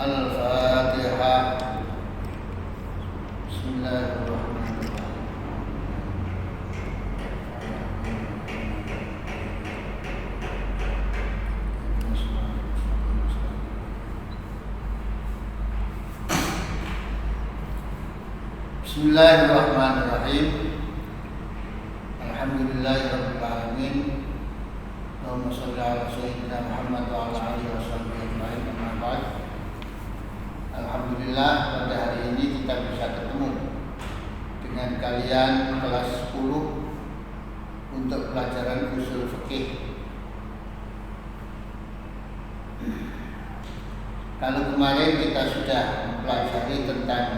Al-Fatihah. Bismillahirrahmanirrahim. Bismillahirrahmanirrahim. Alhamdulillahirabbil alamin. Allahumma shalli ala sayyidina Muhammad wa ala alihi washabbihi ajmain. Amma ba'd. Alhamdulillah, pada hari ini kita bisa ketemu dengan kalian kelas 10 untuk pelajaran usul fikih. Kalau kemarin kita sudah mempelajari tentang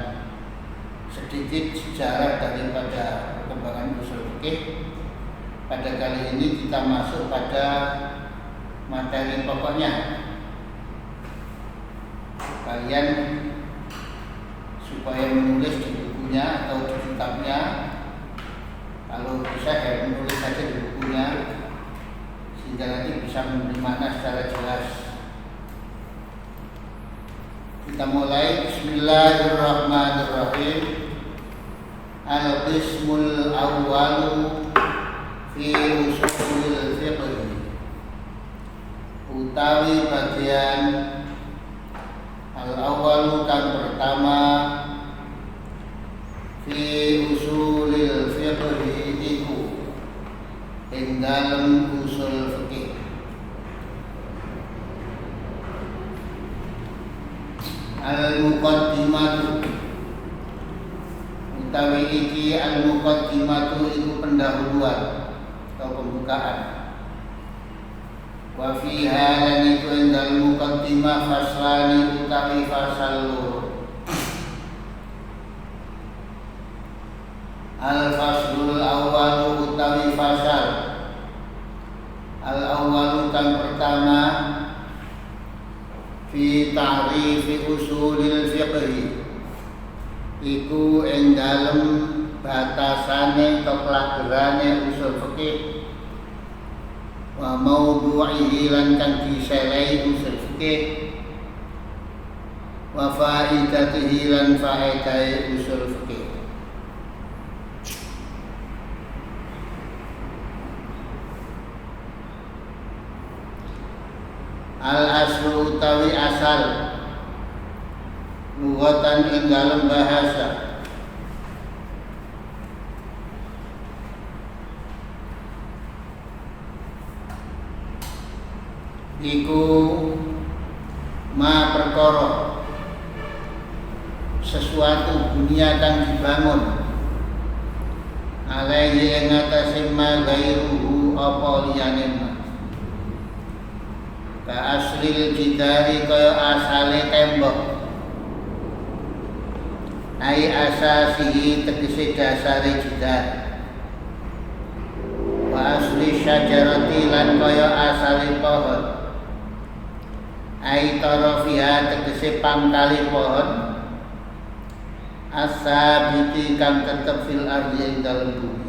sedikit sejarah daripada perkembangan usul fikih, pada kali ini kita masuk pada materi pokoknya. Kalian supaya menulis di bukunya atau di kitabnya, kalau bisa ya menulis saja di bukunya sehingga nanti bisa menerima secara jelas. Kita mulai. Bismillahirrahmanirrahim. Al-qismul awwalu fi usulil fiqh, utawi bagian al-awwalu kang pertama fi usulil fiqh iku ing dalem usul fikih. Al-muqaddimatu, utawi iki al-muqaddimatu iku pendahuluan atau pembukaan. Wa fiha lan iku ing dalem muqaddimah faslani utawi fasal loro. Al-faslul awwalu utawi fasal al-awwalu kang pertama fi ta'rifi usulil fiqh iku ing dalem batasane kepelajarane usul fikih wa maudhu'ihi lan kang diselehi usul fikih wa faidatihi lan faedahe usul fikih. Al-aslu utawi asal lughatan ing dalem bahasa iku ma perkara sesuatu dunia kang dibangun alaihi ing atase ma gairuhu apa liyane ma ka aslil jidari kaya asale tembok, ai asasihi tegese dasare jidar, wa asli syajarati lan kaya asale pohon, ai tarafiha tegese pangkali pohon, asabiti kang tetep fil ardi ing dalem bumi.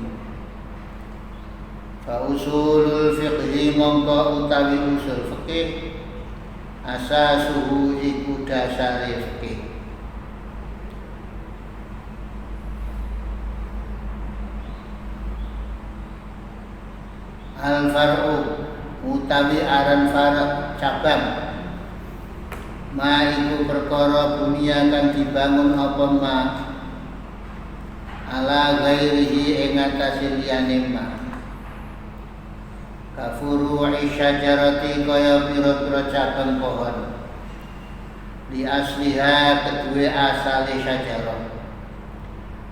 Fa usulul fiqhi mongko utawi usul fikih asasuhu iku dasare fikih. Al-far'u utawi aran far'u cabang ma iku perkara dunia kang dibangun apa ma ala ghairihi ing atase liyane ma kafuru'i syajarati kaya pira-pira cabang pohon di asliha kedue asale syajarah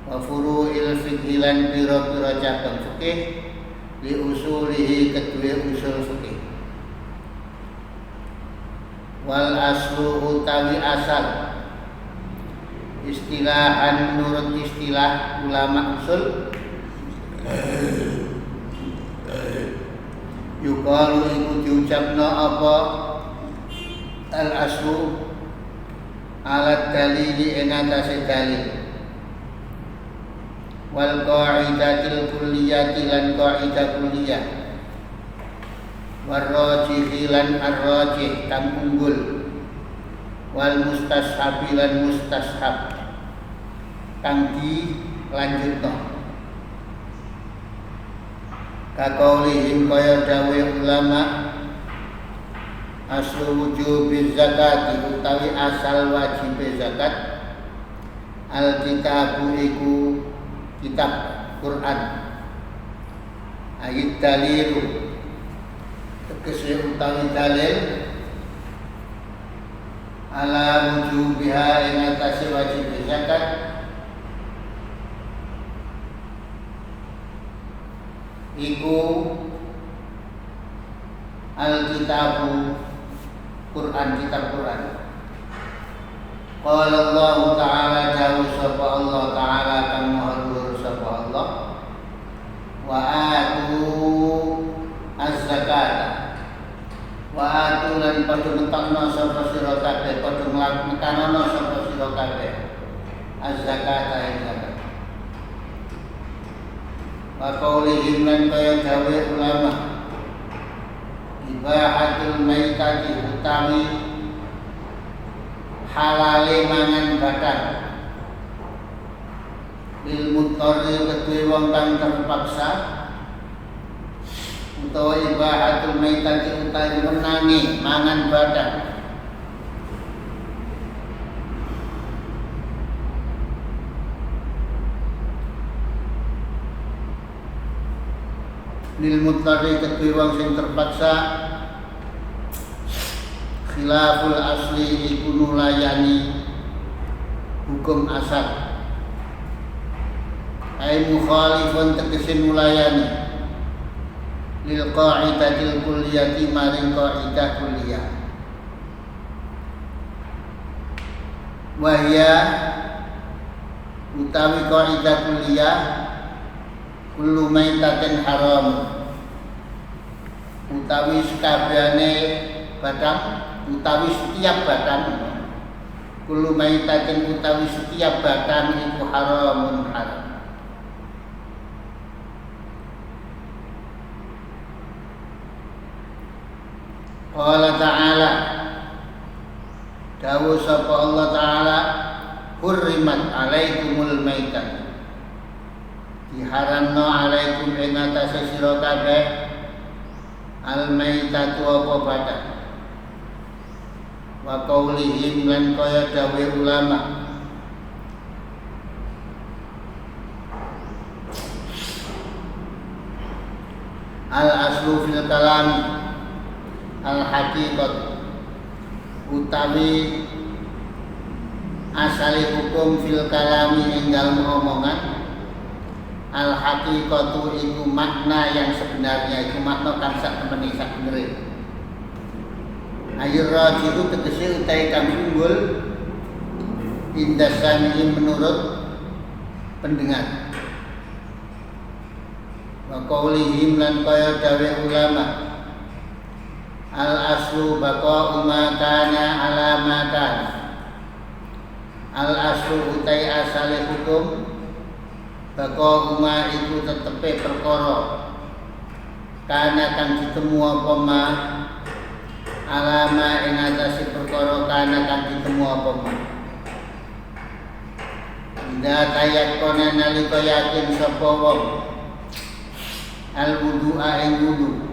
wa furu'il fiqhi lan pira-pira cabang fikih li usulihi kedue usul fikih. Wal aslu utawi asal istilahan menurut istilah ulama usul yuqalu iku diucapna apa al aslu alat dalili ing atase dalil wal qaidatil kulliyati lan qaidah kulliyah warrajihi lan arrajih kang unggul wal mustashabi lan mustashab kang dilanjutno kaqaulihim kaya dawe ulama aslu wujubi zakat utawi asal wajib zakat al kitabu iku kitab Quran ayat dalilu tegese utawi dalil ala wujubiha ing atase wajib zakat iku al-kitabu Quran, kitab Quran. Qala Allah Ta'ala jauh sapa Allah Ta'ala kang maha dhuwur sapa Allah wa atu az-zakat wa atu lan padha netokno sapa sira kabeh padha nglaksanakno sapa sira kabeh az-zakat ing zakat wa qaulihim lan kaya gawe ulama ibahatul maitati utawi halale mangan badan lil mutarri kedue wong kang terpaksa utawa ibahatul maitati utawi menangi mangan badan lil mutarri kedue wong sing terpaksa khilaful asli iku nulayani hukum asal ay mukhalifun tegese nulayani lil qaidatil kulliyati maring qaidah kulliyah wahya utawi qaidah kulliyah kullu maitatin haram utawi sakabehane badang utawi setiap batang kullu maitatin utawi setiap batang itu haramun haram qala ta'ala dawuh sapa Allah Ta'ala hurrimat alaikumul maitat diharamno alaikum ing atase sira kabeh al maitatu apa batang wa qaulihim lan kaya dawe ulama al aslu fil kalam al haqiqat utawi asali hukum fil kalami ing dalem omongan al haqiqatu iku makna yang sebenarnya iku makna kang sak temene sak benere ayur rajihu tegese utai kang unggul indasani menurut pendengar wa qaulihim lan kaya dawe ulama al aslu baqa'u ma kana ala ma kana al aslu utai asale hukum baqa'u ma iku tetepe perkara kana kang ditemu apa ma alama ing atase perkara kana kang ditemu apa mah ida tayakona nalika yakin sapa wong al wudu'a ing wudu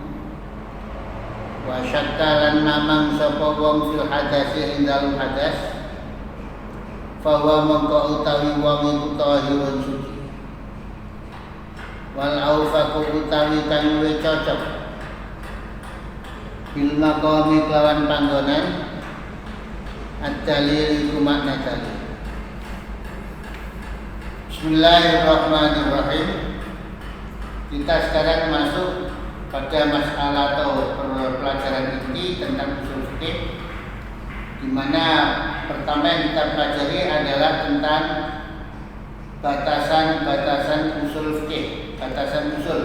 wa syakkalan mamang sapa wong fil hadasi ing dalem hadas fa wa mongko utawi wong iku tahirun suci wal aufaku utawi kang luwih cocok bil maqami kelawan panggonan ad-dalil iku makna dalil. Bismillahirrahmanirrahim. Kita sekarang masuk pada masalah atau pelajaran inti tentang usul fikih, di mana pertama yang kita pelajari adalah tentang batasan-batasan usul fikih, batasan usul.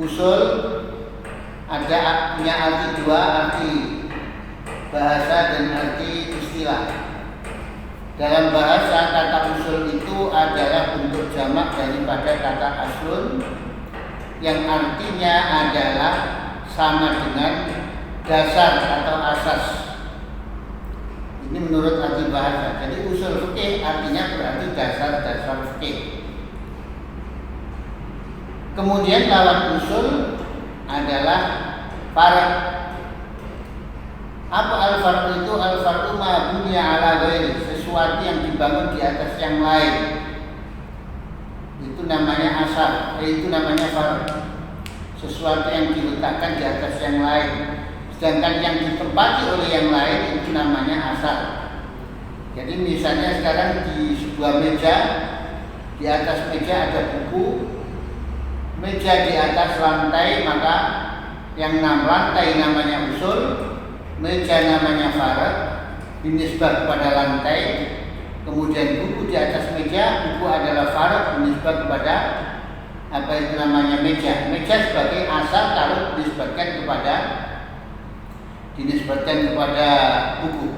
Usul punya arti dua, arti bahasa dan arti istilah. Dalam bahasa kata usul itu adalah bentuk jamak daripada kata aslun yang artinya adalah sama dengan dasar atau asas. Ini menurut arti bahasa. Jadi usul fikih artinya berarti dasar-dasar fikih. Kemudian lawan usul adalah farq. Apa al-farq itu? Al-farq ma bunya ala ghairi, sesuatu yang dibangun di atas yang lain. Itu namanya asal, itu namanya farq. Sesuatu yang diletakkan di atas yang lain. Sedangkan yang ditempati oleh yang lain itu namanya asal. Jadi misalnya sekarang di sebuah meja, di atas meja ada buku, meja di atas lantai, maka yang lantai namanya usul, meja namanya farq, binisbah kepada lantai, kemudian buku di atas meja, buku adalah farq, binisbah kepada apa itu namanya meja. Meja sebagai asal kalau dinisbatkan kepada buku.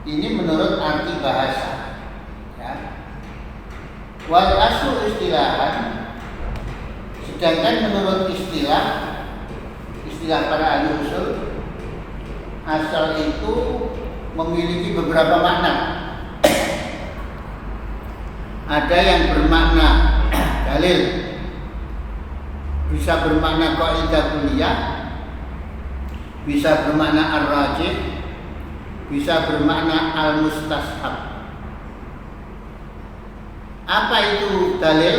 Ini menurut arti bahasa. Ya. Wal aslu istilahan, sedangkan menurut istilah para ahli usul, asal itu memiliki beberapa makna. Ada yang bermakna dalil, bisa bermakna qaidah kulliyah, bisa bermakna ar-rajih, bisa bermakna al-mustashab. Apa itu dalil?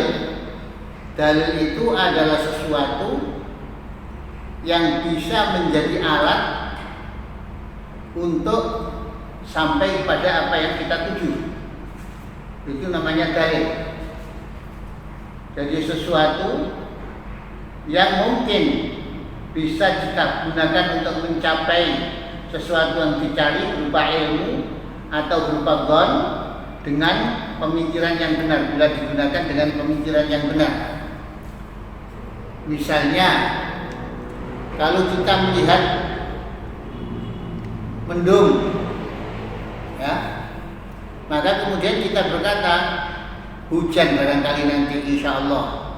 Dalil itu adalah sesuatu yang bisa menjadi alat untuk sampai pada apa yang kita tuju. Itu namanya dalil. Jadi sesuatu yang mungkin bisa kita gunakan untuk mencapai sesuatu yang dicari berupa ilmu atau berupa dhon dengan pemikiran yang benar, bila digunakan dengan pemikiran yang benar. Misalnya kalau kita melihat mendung, ya, maka kemudian kita berkata hujan barangkali nanti insya Allah.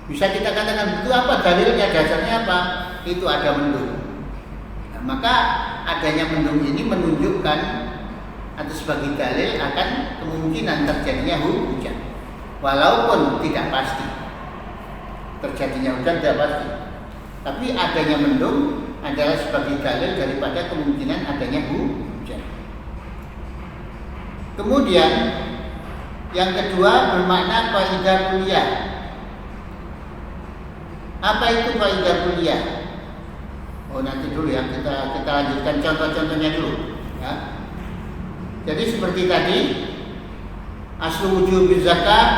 Bisa kita katakan itu apa dalilnya, dasarnya apa? Itu ada mendung. Nah, maka adanya mendung ini menunjukkan atau sebagai dalil akan kemungkinan terjadinya hujan, walaupun tidak pasti terjadinya hujan, tidak pasti. Tapi adanya mendung adalah sebagai dalil daripada kemungkinan adanya hujan. Kemudian yang kedua bermakna qaidah kulliyah. Apa itu qaidah kulliyah? Oh, nanti dulu ya, kita lanjutkan contoh-contohnya dulu, ya. Jadi seperti tadi, aslu wujubiz zakat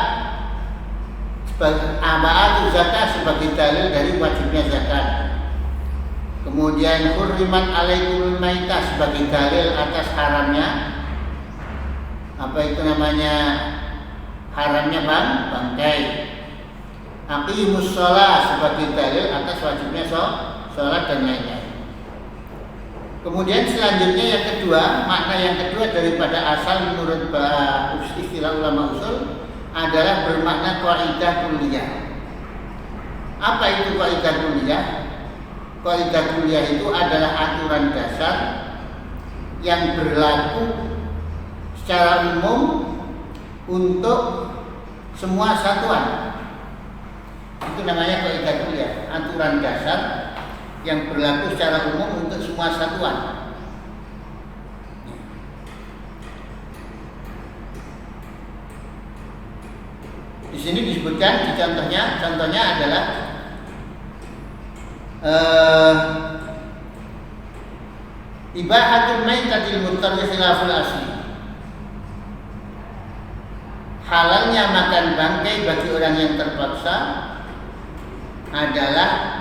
sebagai aba'atu zakat sebagai dalil dari wajibnya zakat. Kemudian hurrimat alaikumul maitah sebagai dalil atas haramnya apa itu namanya, haramnya bangkai. Aqimus shalah sebagai dalil atas wajibnya sholat dan lain-lain. Kemudian selanjutnya yang kedua, makna yang kedua daripada asal menurut istilah ulama usul adalah bermakna qaidah kulliyah. Apa itu qaidah kulliyah? Qaidah kulliyah itu adalah aturan dasar yang berlaku secara umum untuk semua satuan. Itu namanya qaidah kulliyah, aturan dasar yang berlaku secara umum untuk semua satuan. Di sini disebutkan, di contohnya adalah ibahatul maitatil mutarri khilaful asli. Halalnya makan bangkai bagi orang yang terpaksa adalah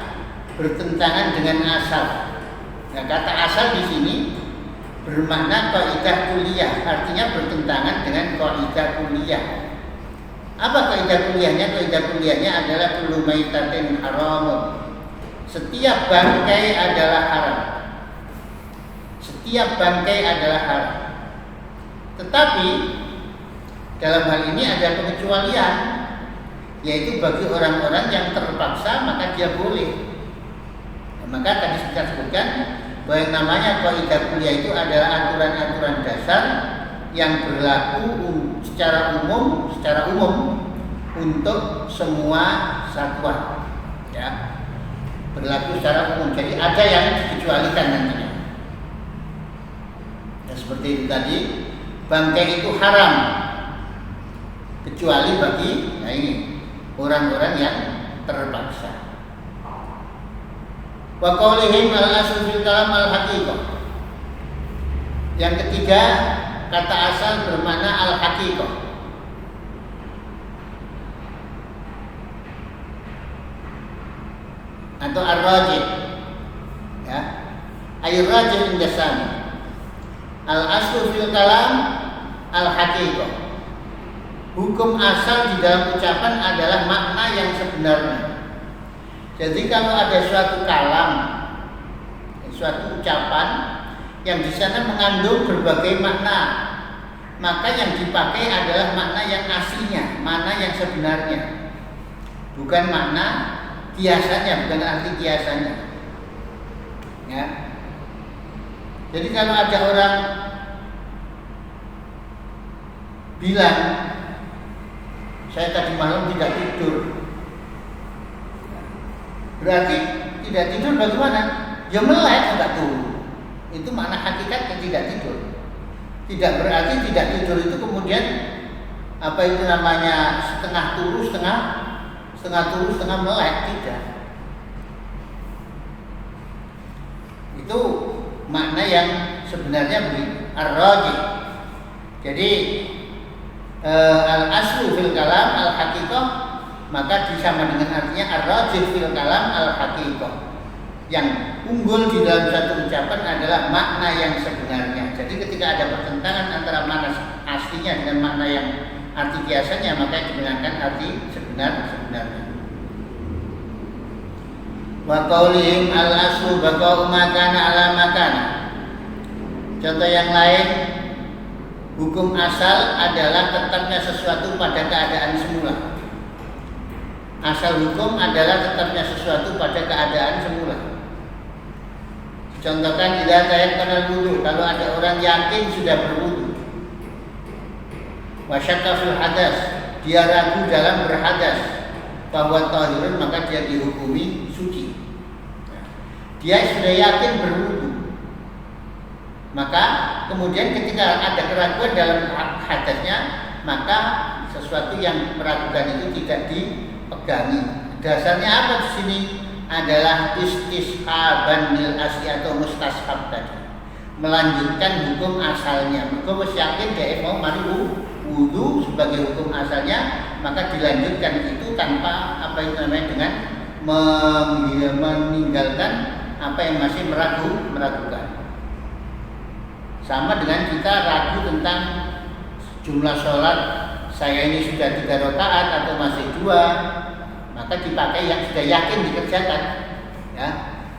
bertentangan dengan asal. Nah, kata asal di sini bermakna qaidah kulliyah, artinya bertentangan dengan qaidah kulliyah. Apa kaidah kuliahnya? Kaidah kuliahnya adalah kullu maitatin haramun. Setiap bangkai adalah haram. Setiap bangkai adalah haram. Tetapi dalam hal ini ada pengecualian, yaitu bagi orang-orang yang terpaksa maka dia boleh. Maka tadi kita sebutkan bahwa yang namanya kaidah kuliah itu adalah aturan-aturan dasar yang berlaku secara umum untuk semua satuan, ya, berlaku secara umum. Jadi ada yang dikecualikan nantinya. Ya, seperti itu tadi, bangkai itu haram kecuali bagi, nah ini, orang-orang yang terpaksa. Wa qaulihim al-asl fil kalam al-haqiqah. Yang ketiga, kata asal bermakna al-haqiqah. Atau ar-rajih. Ya. Ay-rajih inda sami. Al-asl fil kalam al-haqiqah. Hukum asal di dalam ucapan adalah makna yang sebenarnya. Jadi kalau ada suatu kalam, suatu ucapan yang di sana mengandung berbagai makna, maka yang dipakai adalah makna yang aslinya, makna yang sebenarnya, bukan makna kiasannya, bukan arti kiasannya. Ya. Jadi kalau ada orang bilang, saya tadi malam tidak tidur, berarti tidak tidur bagaimana? Ya melek enggak turun. Itu makna hakikatnya tidak tidur. Tidak berarti tidak tidur itu kemudian apa itu namanya setengah turu, setengah melek, tidak. Itu makna yang sebenarnya ar-rajih. Jadi al-aslu fil kalam al-haqiqah maka disama dengan artinya ar-rajih fil kalam al-haqiqah. Yang unggul di dalam satu ucapan adalah makna yang sebenarnya. Jadi ketika ada pertentangan antara makna aslinya dengan makna yang arti kiasannya, maka digunakan arti sebenarnya. Wa qaulihim al-aslu baqa'u ma kana ala ma kana. Contoh yang lain, hukum asal adalah tetapnya sesuatu pada keadaan semula. Asal hukum adalah tetapnya sesuatu pada keadaan semula. Contohkan tidak tayakkana wudu, kalau ada orang yakin sudah berwudu. Wa syakka fil hadas, dia ragu dalam berhadas, bahwa tahirun maka dia dihukumi suci. Dia sudah yakin berwudu. Maka kemudian ketika ada keraguan dalam hadasnya, maka sesuatu yang meragukan itu tidak dipegangi. Dasarnya apa di sini? Adalah istishaban lil asli atau mustashab tadi. Melanjutkan hukum asalnya. Mergo wis yakin dia mau mari wudu sebagai hukum asalnya, maka dilanjutkan itu tanpa apa itu namanya dengan meninggalkan apa yang masih meragukan. Sama dengan kita ragu tentang jumlah sholat, saya ini sudah 3 rakaat atau masih 2, maka dipakai yang sudah yakin dikerjakan. Ya,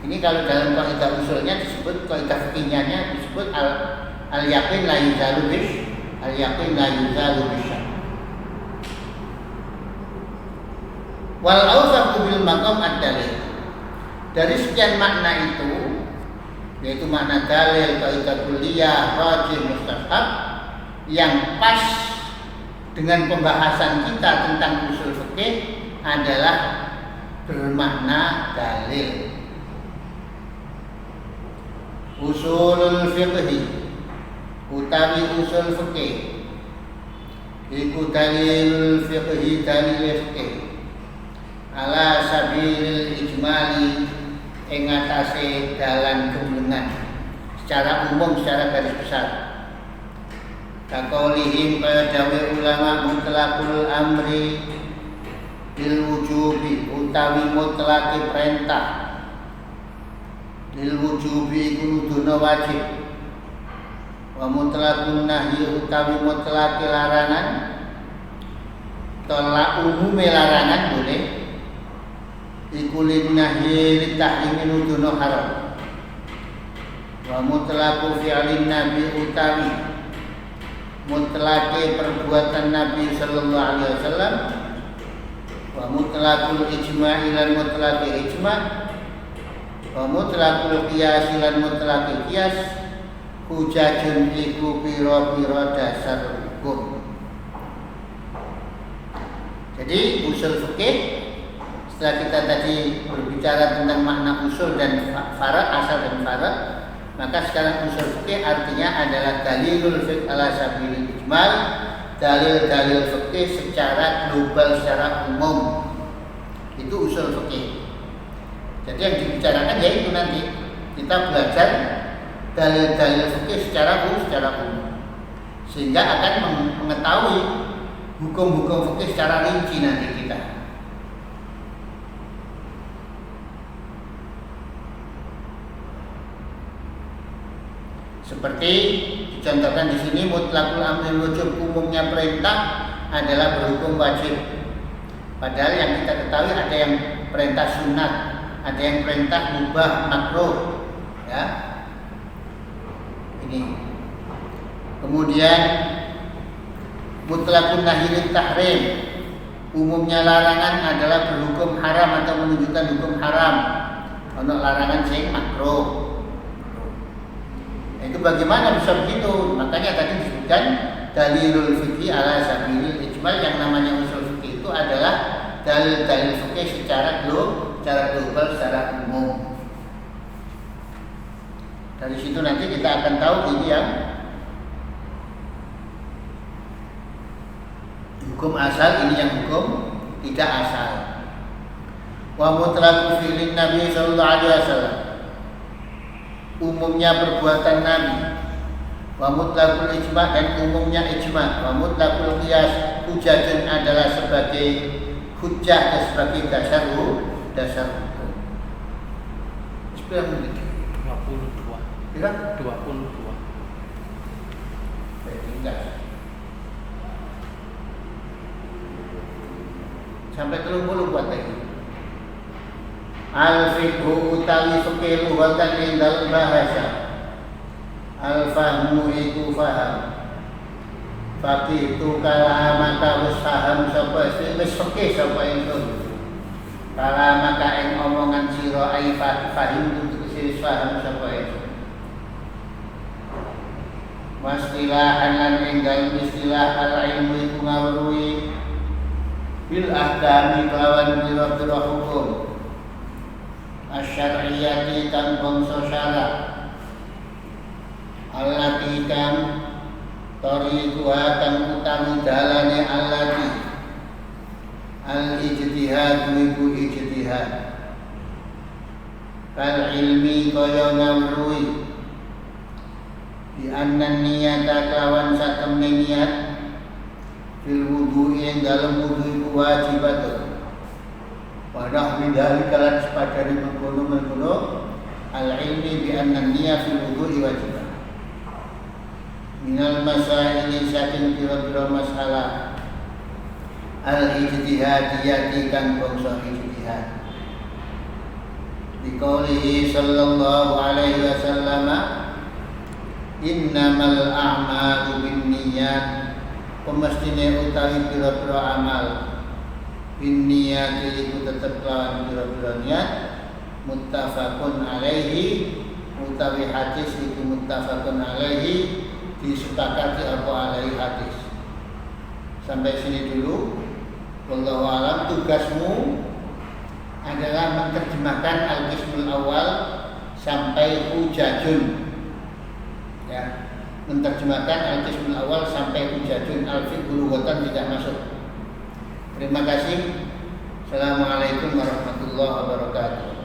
ini kalau dalam kaidah usulnya disebut, kaidah fikihnya disebut al yaqin la yuzalu bisyak. Wal awsaqu bil maqam ad-dalil. Dari sekian makna itu, yaitu makna dalil, kaidah kuliah, rajih, mustashab, yang pas dengan pembahasan kita tentang usul fikih adalah bermakna dalil. Usulul fiqhi utawi usul fikih iku dalil fiqhi, dalil fikih ala sabilil ijmali ing atase dalan gemblengan secara umum, secara garis besar. Kaqaulihim dawe ulama mutlaqul amri lil wujubi utawi mutlaqi perintah, lil wujubi kuduna wajib, wa mutlaqun nahyi utawi mutlaqi larangan, tolak umume larangan boleh, iku lin nahyi li tahrimi kuduna haram, wa mutlaqu fi'lin nabi utawi mutlaqi perbuatan Nabi sallallahu alaihi wasallam, wa mutlaqul ijma' lan mutlaqi ijma', wa Wa mutlaqul qiyas lan mutlaqul qiyas hujajun iku pira-pira dasar hukum. Jadi usul fikih, setelah kita tadi berbicara tentang makna usul dan farad, asal dan farad, maka sekarang usul fikih artinya adalah dalilul fiqh ala sabilil ijmal, dalil-dalil fikih secara global, secara umum. Itu usul fikih. Jadi yang dibicarakan yaitu nanti kita belajar dalil-dalil fikih secara umum, sehingga akan mengetahui hukum-hukum fikih secara rinci nanti kita. Seperti dicontohkan di sini, mutlaqul amri wujub, umumnya perintah adalah berhukum wajib. Padahal yang kita ketahui ada yang perintah sunat, ada yang perintah mubah, makruh, ya. Ini. Kemudian mutlaqun nahyi tahrim, umumnya larangan adalah berhukum haram atau menunjukkan hukum haram. Untuk larangan sing makruh. Itu bagaimana bisa begitu? Makanya tadi disebutkan dalilul fikih ala sabilil ijmal. Yang namanya usul fikih itu adalah dalil-dalil fikih secara global, secara umum. Dari situ nanti kita akan tahu ini yang hukum asal, ini yang hukum tidak asal. Wa mutlaqu fi'lin Nabi sallallahu alaihi wasallam, umumnya perbuatan Nabi. Wa mutlaqul ijma', dan umumnya ijma'. Wa mutlaqul qiyas, hujajun adalah sebagai hujjah dan sebagai dasar hukum. Berapa menit? 22. Kira? 22. Sampai 30 buat lagi. Al-fiqhu utawi fikih lughatan indal bahasa. Al-fahmu itu faham. Fakih itu kalamaka wis faham sapa wis fikih sapa ingsun. Kalamaka ing omongan sira ai fahim itu wis faham sapa ingsun. Wastilahan lan ing dalem istilah al-ilmu iku ngawruhi bil ahkami kelawan pira-pira hukum. Asyariyati kang bangsa syarak, allati kang tariquha kang utawi dalane allati al-ijtihad iku ijtihad, kal ilmi kaya ngawruhi bi anna niyata kelawan satemene niat fil wudu'i ing dalem wudu iku wajibatun. Wadah bidali kalan sepadani mengkono al-ilmi bi anna niyya fil wudu'i wajibah. Minal masaili saking pira-pira masalah al-ijtihadiyati kang bangsa ijtihad. Biqaulihi sallallahu alaihi wasallam, innamal a'malu binniyat, pemestine utawi pira-pira amal binniyat iku tetep lawan pira-pira niat. Muttafaqun alaihi, utawi hadis iku muttafaqun alaihi, disepakati apa alaihi hadis. Sampai sini dulu. Wallahu alam. Tugasmu adalah menerjemahkan al-qismul awal sampai hujajun, ya, menerjemahkan al-qismul awal sampai hujajun. Al-fiqhul lughatan tidak masuk. Terima kasih. Assalamualaikum warahmatullahi wabarakatuh.